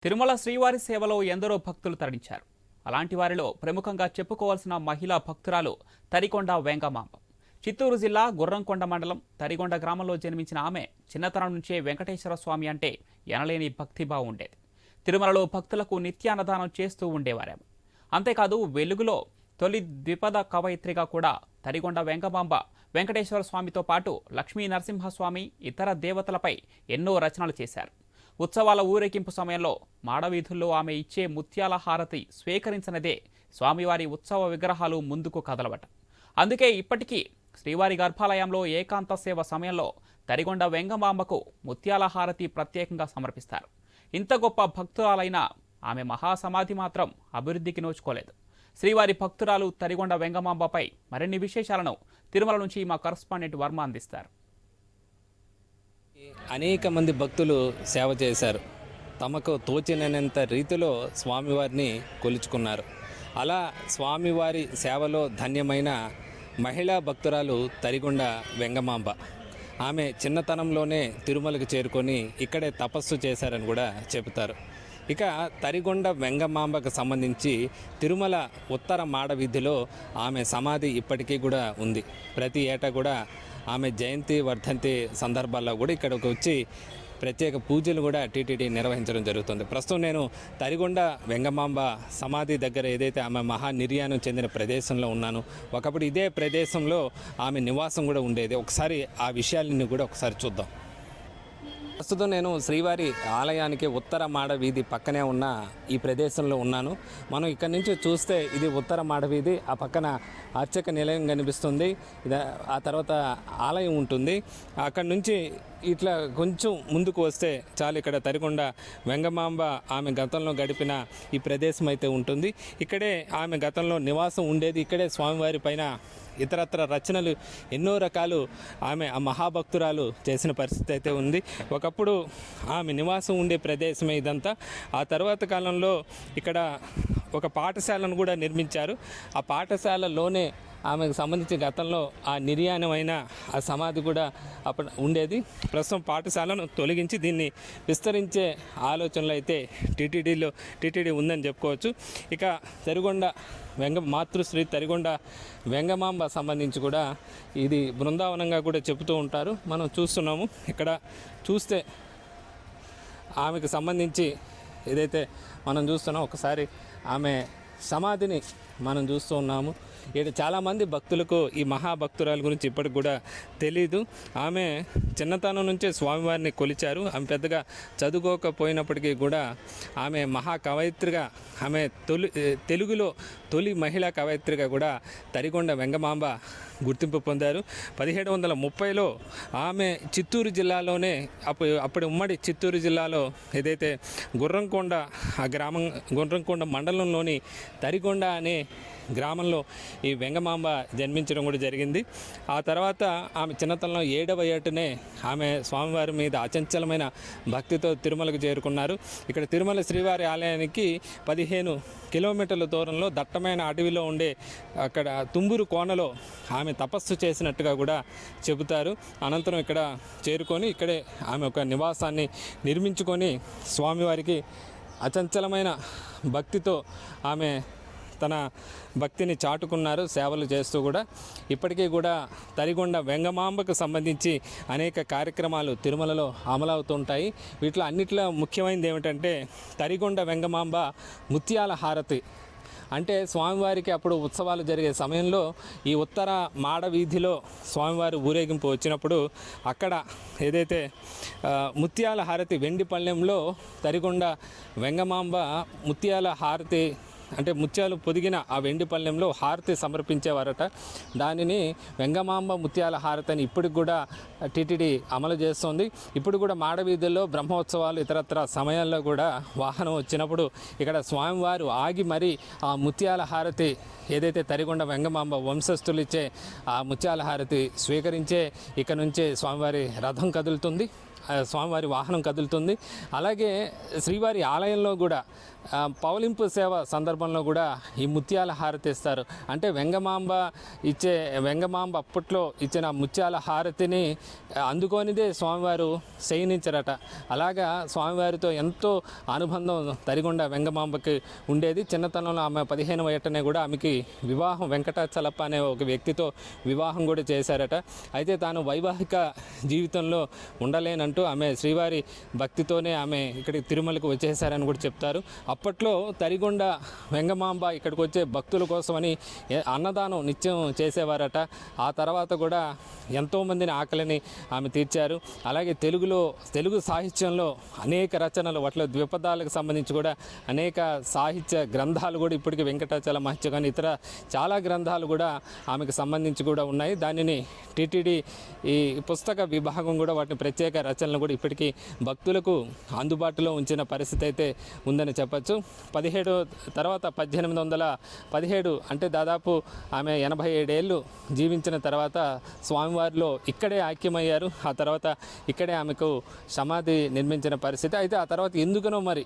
తిరుమల శ్రీవారి సేవలో ఎందరో భక్తులు తరలించారు. అలాంటి వారిలో ప్రముఖంగా చెప్పుకోవాల్సిన మహిళా భక్తురాలు తరికొండ వెంగమాంబ. చిత్తూరు జిల్లా గుర్రంకొండ మండలం తరికొండ గ్రామంలో జన్మించిన ఆమె చిన్నతనం నుంచే వెంకటేశ్వర స్వామి అంటే ఎనలేని భక్తిభావం ఉండేది. తిరుమలలో భక్తులకు నిత్యాన్నదానం చేస్తూ ఉండేవారేమో. అంతేకాదు వెలుగులో తొలి ద్విపద కవయిత్రిగా కూడా తరికొండ వెంగమాంబ వెంకటేశ్వర స్వామితో పాటు లక్ష్మీ నరసింహస్వామి ఇతర దేవతలపై ఎన్నో రచనలు చేశారు. ఉత్సవాల ఊరేగింపు సమయంలో మాడవీధుల్లో ఆమె ఇచ్చే ముత్యాల హారతి స్వీకరించనిదే స్వామివారి ఉత్సవ విగ్రహాలు ముందుకు కదలవట. అందుకే ఇప్పటికీ శ్రీవారి గర్భాలయంలో ఏకాంత సేవ సమయంలో తరికొండ వెంగమాంబకు ముత్యాల హారతి ప్రత్యేకంగా సమర్పిస్తారు. ఇంత గొప్ప భక్తురాలైన ఆమె మహాసమాధి మాత్రం అభివృద్ధికి నోచుకోలేదు. శ్రీవారి భక్తురాలు తరికొండ వెంగమాంబపై మరిన్ని విశేషాలను తిరుమల నుంచి మా కరస్పాండెంట్ వర్మ అందిస్తారు. అనేక మంది భక్తులు సేవ చేశారు. తమకు తోచినంత రీతిలో స్వామివారిని కొలుచుకున్నారు. అలా స్వామివారి సేవలో ధన్యమైన మహిళా భక్తురాలు తరికొండ వెంగమాంబ. ఆమె చిన్నతనంలోనే తిరుమలకు చేరుకొని ఇక్కడే తపస్సు చేశారని కూడా చెబుతారు. ఇక తరికొండ వెంగమాంబకు సంబంధించి తిరుమల ఉత్తర మాడవీధిలో ఆమె సమాధి ఇప్పటికీ కూడా ఉంది. ప్రతి ఏటా కూడా ఆమె జయంతి వర్ధంతి సందర్భాల్లో కూడా ఇక్కడికి వచ్చి ప్రత్యేక పూజలు కూడా టీటీడీ నిర్వహించడం జరుగుతుంది. ప్రస్తుతం నేను తరికొండ వెంగమాంబ సమాధి దగ్గర ఏదైతే ఆమె మహానిర్యాణం చెందిన ప్రదేశంలో ఉన్నాను. ఒకప్పుడు ఇదే ప్రదేశంలో ఆమె నివాసం కూడా ఉండేది. ఒకసారి ఆ విషయాలన్నీ కూడా ఒకసారి చూద్దాం. ప్రస్తుతం నేను శ్రీవారి ఆలయానికి ఉత్తర మాడ వీధి పక్కనే ఉన్న ఈ ప్రదేశంలో ఉన్నాను. మనం ఇక్కడి నుంచి చూస్తే ఇది ఉత్తర మాడ వీధి, ఆ పక్కన అర్చక నిలయం కనిపిస్తుంది, ఆ తర్వాత ఆలయం ఉంటుంది. అక్కడి నుంచి ఇట్లా కొంచెం ముందుకు వస్తే చాలు, ఇక్కడ తరికొండ వెంగమాంబ ఆమె గతంలో గడిపిన ఈ ప్రదేశం అయితే ఉంటుంది. ఇక్కడే ఆమె గతంలో నివాసం ఉండేది. ఇక్కడే స్వామివారి పైన ఇతరత్ర రచనలు ఎన్నో రకాలు ఆమె ఆ మహాభక్తురాలు చేసిన పరిస్థితి అయితే ఉంది. ఒకప్పుడు ఆమె నివాసం ఉండే ప్రదేశమే ఇదంతా. ఆ తర్వాత కాలంలో ఇక్కడ ఒక పాఠశాలను కూడా నిర్మించారు. ఆ పాఠశాలలోనే ఆమెకు సంబంధించి గతంలో ఆ నిర్యాణమైన ఆ సమాధి కూడా అప్పుడు ఉండేది. ప్రస్తుతం పాఠశాలను తొలగించి దీన్ని విస్తరించే ఆలోచనలు అయితే టీటీడీ ఉందని చెప్పుకోవచ్చు. ఇక తరికొండ మాతృశ్రీ తరికొండ వెంగమాంబ సంబంధించి కూడా ఇది బృందావనంగా కూడా చెబుతూ ఉంటారు. మనం చూస్తున్నాము. ఇక్కడ చూస్తే ఆమెకు సంబంధించి ఏదైతే మనం చూస్తున్నాం, ఒకసారి ఆమె సమాధిని మనం చూస్తూ ఉన్నాము. ఇక్కడ చాలామంది భక్తులకు ఈ మహాభక్తురాల గురించి ఇప్పటికి కూడా తెలీదు. ఆమె చిన్నతనం నుంచే స్వామివారిని కొలిచారు. ఆమె పెద్దగా చదువుకోకపోయినప్పటికీ కూడా ఆమె మహాకవయిత్రిగా, ఆమె తెలుగులో తొలి మహిళా కవయిత్రిగా కూడా తరికొండ వెంగమాంబ గుర్తింపు పొందారు. 1730లో ఆమె చిత్తూరు జిల్లాలోనే అప్పుడు ఉమ్మడి చిత్తూరు జిల్లాలో ఏదైతే గుర్రంకొండ ఆ గ్రామం, గుర్రంకొండ మండలంలోని తరికొండ అనే గ్రామంలో ఈ వెంగమాంబ జన్మించడం కూడా జరిగింది. ఆ తర్వాత ఆమె చిన్నతనంలో 7వ ఏటనే ఆమె స్వామివారి మీద అచంచలమైన భక్తితో తిరుమలకు చేరుకున్నారు. ఇక్కడ తిరుమల శ్రీవారి ఆలయానికి 15 కిలోమీటర్ల దూరంలో దట్టమైన అడవిలో ఉండే అక్కడ తుంబురు కోనలో ఆమె తపస్సు చేసినట్టుగా కూడా చెబుతారు. అనంతరం ఇక్కడ చేరుకొని ఇక్కడే ఆమె ఒక నివాసాన్ని నిర్మించుకొని స్వామివారికి అచంచలమైన భక్తితో ఆమె తన భక్తిని చాటుకున్నారు, సేవలు చేస్తూ కూడా. ఇప్పటికీ కూడా తరికొండ వెంగమాంబకు సంబంధించి అనేక కార్యక్రమాలు తిరుమలలో అమలవుతుంటాయి. వీటిలో అన్నిట్లో ముఖ్యమైనది ఏమిటంటే తరికొండ వెంగమాంబ ముత్యాల హారతి. అంటే స్వామివారికి అప్పుడు ఉత్సవాలు జరిగే సమయంలో ఈ ఉత్తర మాడ వీధిలో స్వామివారి ఊరేగింపు వచ్చినప్పుడు అక్కడ ఏదైతే ముత్యాల హారతి వెండి పళ్ళెంలో తరికొండ వెంగమాంబ ముత్యాల హారతి అంటే ముత్యాలు పొదిగిన ఆ వెండి పళ్ళెంలో హారతి సమర్పించేవారట. దానిని వెంగమాంబ ముత్యాల హారతి అని ఇప్పటికి కూడా టీటీడీ అమలు చేస్తుంది. ఇప్పుడు కూడా మాడవీధుల్లో బ్రహ్మోత్సవాలు ఇతరత్ర సమయాల్లో కూడా వాహనం వచ్చినప్పుడు ఇక్కడ స్వామివారు ఆగి మరీ ఆ ముత్యాల హారతి ఏదైతే తరికొండ వెంగమాంబ వంశస్థులు ఇచ్చే ఆ ముత్యాల హారతి స్వీకరించే ఇక నుంచే స్వామివారి రథం కదులుతుంది. స్వామివారి వాహనం కదులుతుంది. అలాగే శ్రీవారి ఆలయంలో కూడా పౌలింపు సేవ సందర్భంలో కూడా ఈ ముత్యాల హారతి ఇస్తారు. అంటే వెంగమాంబ అప్పట్లో ఇచ్చిన ముత్యాల హారతిని అందుకొనిదే స్వామివారు శయనించరట. అలాగా స్వామివారితో ఎంతో అనుబంధం తరిగొండ వెంగమాంబకి ఉండేది. చిన్నతనంలో ఆమె 15వ ఏటనే కూడా ఆమెకి వివాహం వెంకటాచలప్ప అనే ఒక వ్యక్తితో వివాహం కూడా చేశారట. అయితే తాను వైవాహిక జీవితంలో ఉండలేనంటూ ఆమె శ్రీవారి భక్తితోనే ఆమె ఇక్కడికి తిరుమలకు వచ్చేసారని కూడా చెప్తారు. అప్పట్లో తరిగొండ వెంగమాంబ ఇక్కడికి వచ్చే భక్తుల కోసమని అన్నదానం నిత్యం చేసేవారట. ఆ తర్వాత కూడా ఎంతోమందిని ఆకలిని ఆమె తీర్చారు. అలాగే తెలుగు సాహిత్యంలో అనేక రచనలు, వాటిలో ద్విపదాలకు సంబంధించి కూడా అనేక సాహిత్య గ్రంథాలు కూడా ఇప్పటికీ వెంకటాచల మహత్య కానీ ఇతర చాలా గ్రంథాలు కూడా ఆమెకు సంబంధించి కూడా ఉన్నాయి. దానిని టీటీడీ ఈ పుస్తక విభాగం కూడా వాటిని ప్రత్యేక రచనలు కూడా ఇప్పటికీ భక్తులకు అందుబాటులో ఉంచిన పరిస్థితి అయితే ఉందని చెప్పచ్చు. 1817 అంటే దాదాపు ఆమె 87 ఏళ్ళు జీవించిన తర్వాత స్వామివారిలో ఇక్కడే ఐక్యమయ్యారు. ఆ తర్వాత ఇక్కడే ఆమెకు సమాధి నిర్మించిన పరిస్థితి. అయితే ఆ తర్వాత ఎందుకనో మరి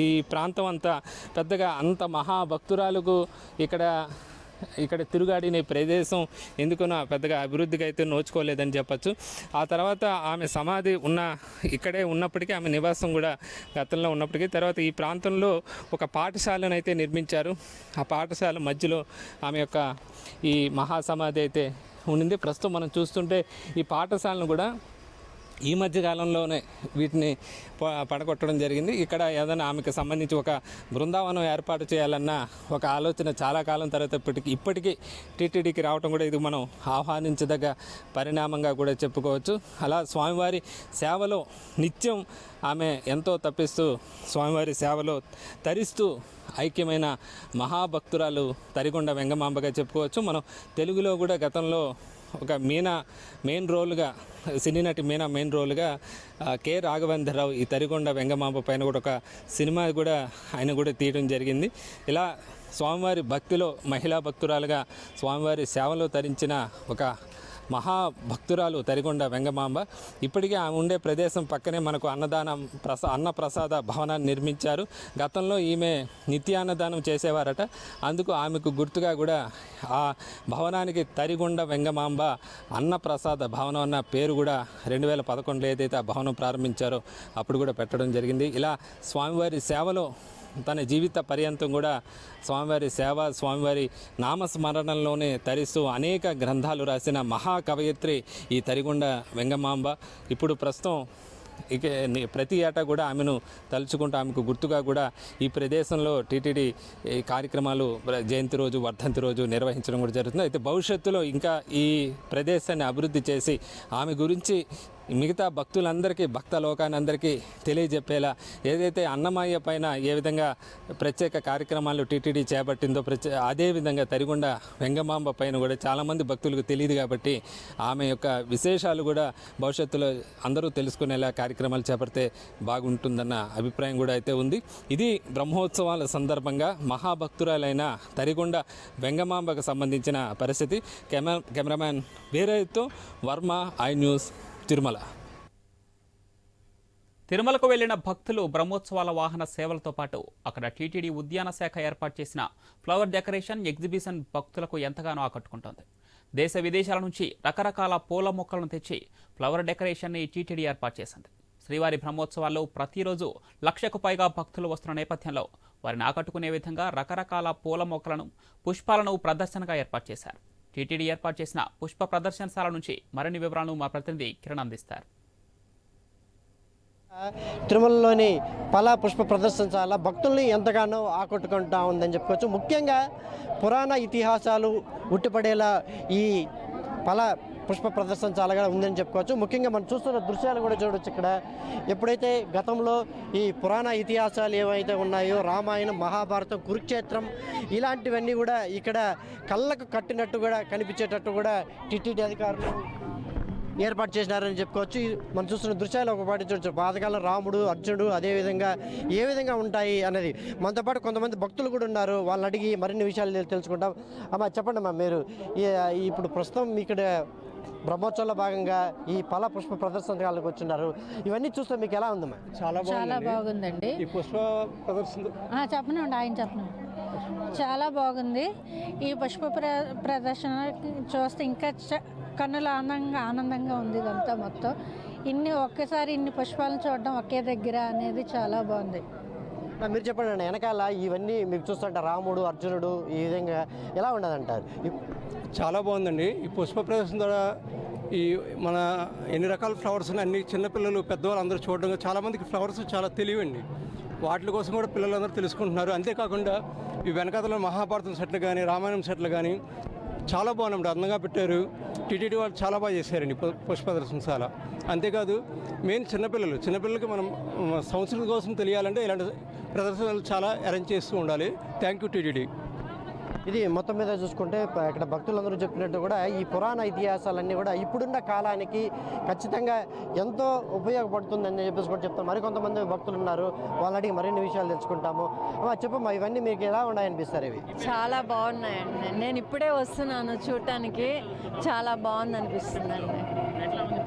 ఈ ప్రాంతం అంతా పెద్దగా అంత మహాభక్తురాలకు ఇక్కడ తిరుగాడిన ప్రదేశం ఎందుకనో పెద్దగా అభివృద్ధికి అయితే నోచుకోలేదని చెప్పచ్చు. ఆ తర్వాత ఆమె సమాధి ఇక్కడే ఉన్నప్పటికీ ఆమె నివాసం కూడా గతంలో ఉన్నప్పటికీ తర్వాత ఈ ప్రాంతంలో ఒక పాఠశాలను అయితే నిర్మించారు. ఆ పాఠశాల మధ్యలో ఆమె యొక్క ఈ మహాసమాధి అయితే ఉండింది. ప్రస్తుతం మనం చూస్తుంటే ఈ పాఠశాలను కూడా ఈ మధ్య కాలంలోనే వీటిని పడగొట్టడం జరిగింది. ఇక్కడ ఏదైనా ఆమెకు సంబంధించి ఒక బృందావనం ఏర్పాటు చేయాలన్న ఒక ఆలోచన చాలా కాలం తర్వాత ఇప్పటికీ టీటీడీకి రావడం కూడా ఇది మనం ఆహ్వానించదగ్గ పరిణామంగా కూడా చెప్పుకోవచ్చు. అలా స్వామివారి సేవలో నిత్యం ఆమె ఎంతో తప్పిస్తూ స్వామివారి సేవలో తరిస్తూ ఐక్యమైన మహాభక్తురాలు తరిగొండ వెంగమాంబగా చెప్పుకోవచ్చు. మనం తెలుగులో కూడా గతంలో ఒక మెయిన్ రోల్గా సినీ నటి మీనా మెయిన్ రోల్గా కె రాఘవేంద్రరావు ఈ తరిగొండ వెంగమాంబ పైన కూడా ఒక సినిమా కూడా ఆయన కూడా తీయడం జరిగింది. ఇలా స్వామివారి భక్తిలో మహిళా భక్తురాలుగా స్వామివారి సేవలో తరించిన ఒక మహాభక్తురాలు తరిగొండ వెంగమాంబ. ఇప్పటికే ఆమె ఉండే ప్రదేశం పక్కనే మనకు అన్నప్రసాద భవనాన్ని నిర్మించారు. గతంలో ఈమె నిత్యాన్నదానం చేసేవారట. అందుకు ఆమెకు గుర్తుగా కూడా ఆ భవనానికి తరిగొండ వెంగమాంబ అన్నప్రసాద భవనం అన్న పేరు కూడా 2011లో ఏదైతే ఆ భవనం ప్రారంభించారో అప్పుడు కూడా పెట్టడం జరిగింది. ఇలా స్వామివారి సేవలో తన జీవిత పర్యంతం కూడా స్వామివారి సేవ, స్వామివారి నామస్మరణంలోనే తరిస్తూ అనేక గ్రంథాలు రాసిన మహాకవయిత్రి ఈ తరిగొండ వెంగమాంబ. ఇప్పుడు ప్రస్తుతం ప్రతి ఏటా కూడా ఆమెను తలుచుకుంటూ ఆమెకు గుర్తుగా కూడా ఈ ప్రదేశంలో టీటీడీ కార్యక్రమాలు జయంతి రోజు, వర్ధంతి రోజు నిర్వహించడం కూడా జరుగుతుంది. అయితే భవిష్యత్తులో ఇంకా ఈ ప్రదేశాన్ని అభివృద్ధి చేసి ఆమె గురించి మిగతా భక్తులందరికీ, భక్త లోకానందరికీ తెలియజెప్పేలా ఏదైతే అన్నమయ్య పైన ఏ విధంగా ప్రత్యేక కార్యక్రమాలు టీటీడీ చేపట్టిందో అదేవిధంగా తరిగొండ వెంగమాంబ పైన కూడా చాలామంది భక్తులకు తెలియదు కాబట్టి ఆమె యొక్క విశేషాలు కూడా భవిష్యత్తులో అందరూ తెలుసుకునేలా కార్యక్రమాలు చేపడితే బాగుంటుందన్న అభిప్రాయం కూడా అయితే ఉంది. ఇది బ్రహ్మోత్సవాల సందర్భంగా మహాభక్తురాలైన తరిగొండ వెంగమాంబకు సంబంధించిన పరిస్థితి. కెమెరామ్యాన్ వీరయ్యతో వర్మ, ఐ న్యూస్, తిరుమల. తిరుమలకు వెళ్లిన భక్తులు బ్రహ్మోత్సవాల వాహన సేవలతో పాటు అక్కడ టీటీడీ ఉద్యాన శాఖ ఏర్పాటు చేసిన ఫ్లవర్ డెకరేషన్ ఎగ్జిబిషన్ భక్తులకు ఎంతగానో ఆకట్టుకుంటోంది. దేశ విదేశాల నుంచి రకరకాల పూల మొక్కలను తెచ్చి ఫ్లవర్ డెకరేషన్ని టీటీడీ ఏర్పాటు చేసింది. శ్రీవారి బ్రహ్మోత్సవాల్లో ప్రతిరోజు 1,00,000కు పైగా భక్తులు వస్తున్న నేపథ్యంలో వారిని ఆకట్టుకునే విధంగా రకరకాల పూల మొక్కలను, పుష్పాలను ప్రదర్శనగా ఏర్పాటు చేశారు. టీటీడీ ఏర్పాటు చేసిన పుష్ప ప్రదర్శనశాల నుంచి మరిన్ని వివరాలను మా ప్రతినిధి కిరణ్ అందిస్తారు. తిరుమలలోని పల పుష్ప ప్రదర్శనశాల భక్తుల్ని ఎంతగానో ఆకట్టుకుంటా ఉందని చెప్పుకోవచ్చు. ముఖ్యంగా పురాణ ఇతిహాసాలు ఉట్టిపడేలా ఈ పల పుష్ప ప్రదర్శనశాలగా ఉందని చెప్పుకోవచ్చు. ముఖ్యంగా మనం చూస్తున్న దృశ్యాలు కూడా చూడవచ్చు. ఇక్కడ ఎప్పుడైతే గతంలో ఈ పురాణ ఇతిహాసాలు ఏవైతే ఉన్నాయో, రామాయణం, మహాభారతం, కురుక్షేత్రం, ఇలాంటివన్నీ కూడా ఇక్కడ కళ్ళకు కట్టినట్టు కూడా కనిపించేటట్టు కూడా టీటీడీ అధికారులు ఏర్పాటు చేసినారని చెప్పుకోవచ్చు. మనం చూస్తున్న దృశ్యాలు ఒకపాటి చూడవచ్చు. పాతకాలం రాముడు, అర్జునుడు అదేవిధంగా ఏ విధంగా ఉంటాయి అనేది. మనతో పాటు కొంతమంది భక్తులు కూడా ఉన్నారు. వాళ్ళని అడిగి మరిన్ని విషయాలు తెలుసుకుంటాం. అమ్మా చెప్పండి అమ్మా, మీరు ఇప్పుడు ప్రస్తుతం ఇక్కడ బ్రహ్మోత్సవంలో భాగంగా ఈ ఫల పుష్ప ప్రదర్శనలకు వచ్చిన్నారు. ఇవన్నీ చూస్తే మీకు ఎలా ఉందమ్మా? చాలా బాగుందండి. ఈ పుష్ప ప్రదర్శన చెప్పనండి, ఆయన చెప్పను. చాలా బాగుంది. ఈ పుష్ప ప్రదర్శన చూస్తే ఇంకా కన్నుల ఆనందంగా ఉంది. ఇదంతా మొత్తం ఒకేసారి ఇన్ని పుష్పాలను చూడడం ఒకే దగ్గర అనేది చాలా బాగుంది. మీరు చెప్పండి అండి, వెనకాల ఇవన్నీ మీకు చూస్తుంటే రాముడు, అర్జునుడు ఈ విధంగా ఎలా ఉండదంటారు? చాలా బాగుందండి. ఈ పుష్ప ప్రదర్శన ద్వారా ఈ మన ఎన్ని రకాల ఫ్లవర్స్ అన్ని చిన్నపిల్లలు పెద్దవాళ్ళు అందరూ చూడడం, చాలామందికి ఫ్లవర్స్ చాలా తెలియండి. వాటి కోసం కూడా పిల్లలందరూ తెలుసుకుంటున్నారు. అంతేకాకుండా ఈ వెనకాతలో మహాభారతం సెట్లు కానీ రామాయణం సెట్లు కానీ చాలా బాగున్నాయి, అందంగా పెట్టారు. టీటీడీ వాళ్ళు చాలా బాగా చేశారండి పుష్ప ప్రదర్శనశాల. అంతేకాదు మెయిన్ చిన్నపిల్లలకి మనం సంస్కృతి కోసం తెలియాలంటే ఇలాంటి ప్రదర్శనలు చాలా అరేంజ్ చేస్తూ ఉండాలి. Thank you TTD. ఇది మొత్తం మీద చూసుకుంటే ఇక్కడ భక్తులందరూ చెప్పినట్టు కూడా ఈ పురాణ ఇతిహాసాలన్నీ కూడా ఇప్పుడున్న కాలానికి ఖచ్చితంగా ఎంతో ఉపయోగపడుతుందని చెప్పేసి కూడా చెప్తాం. మరికొంతమంది భక్తులు ఉన్నారు, వాళ్ళని అడిగి మరిన్ని విషయాలు తెలుసుకుంటాము. చెప్పమ్మా, ఇవన్నీ మీకు ఎలా ఉన్నాయనిపిస్తారు? ఇవి చాలా బాగున్నాయండి. నేను ఇప్పుడే వస్తున్నాను చూడటానికి. చాలా బాగుంది అనిపిస్తుందండి.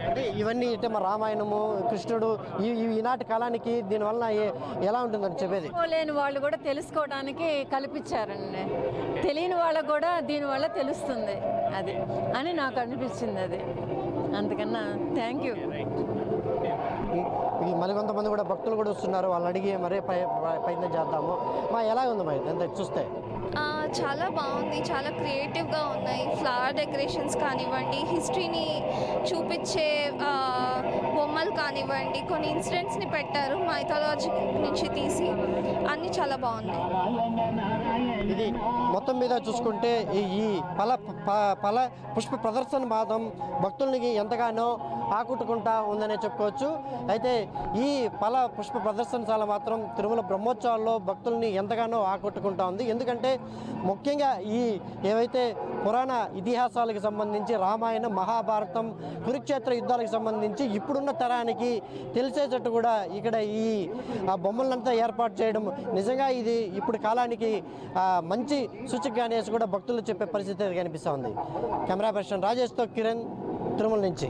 అంటే ఇవన్నీ అంటే మా రామాయణము, కృష్ణుడు ఈనాటి కాలానికి దీనివల్ల ఎలా ఉంటుందని చెప్పేది లేని వాళ్ళు కూడా తెలుసుకోవడానికి కల్పించారండి. తెలియని వాళ్ళకు కూడా దీనివల్ల తెలుస్తుంది అది అని నాకు అనిపించింది. అది అందుకన్నా థ్యాంక్ యూ. మరికొంతమంది కూడా భక్తులు కూడా వస్తున్నారు, వాళ్ళని అడిగి మరీ ప్రయత్నం చేద్దాము. ఎలా ఉంది మరి ఎంత చూస్తే? చాలా బాగుంది. చాలా క్రియేటివ్గా ఉన్నాయి. ఫ్లవర్ డెకరేషన్స్ కానివ్వండి, హిస్టరీని చూపించే బొమ్మలు కానివ్వండి, కొన్ని ఇన్సిడెంట్స్ని పెట్టారు మైథాలజీ నుంచి తీసి, అన్నీ చాలా బాగున్నాయి. ఇది మొత్తం మీద చూసుకుంటే ఈ ఫల పుష్ప ప్రదర్శన మాత్రం భక్తులకి ఎంతగానో ఆకట్టుకుంటా ఉందనే చెప్పుకోవచ్చు. అయితే ఈ ఫల పుష్ప ప్రదర్శనశాల మాత్రం తిరుమల బ్రహ్మోత్సవాల్లో భక్తుల్ని ఎంతగానో ఆకట్టుకుంటా ఉంది. ఎందుకంటే ముఖ్యంగా ఈ ఏవైతే పురాణ ఇతిహాసాలకు సంబంధించి రామాయణం, మహాభారతం, కురుక్షేత్ర యుద్ధాలకు సంబంధించి ఇప్పుడున్న తరానికి తెలిసేటట్టు కూడా ఇక్కడ ఈ బొమ్మలంతా ఏర్పాటు చేయడం నిజంగా ఇది ఇప్పుడు కాలానికి మంచి సూచికగా అనేసి కూడా భక్తులు చెప్పే పరిస్థితి కనిపిస్తూ ఉంది. కెమెరా పర్సన్ రాజేష్తో కిరణ్, తిరుమల నుంచి.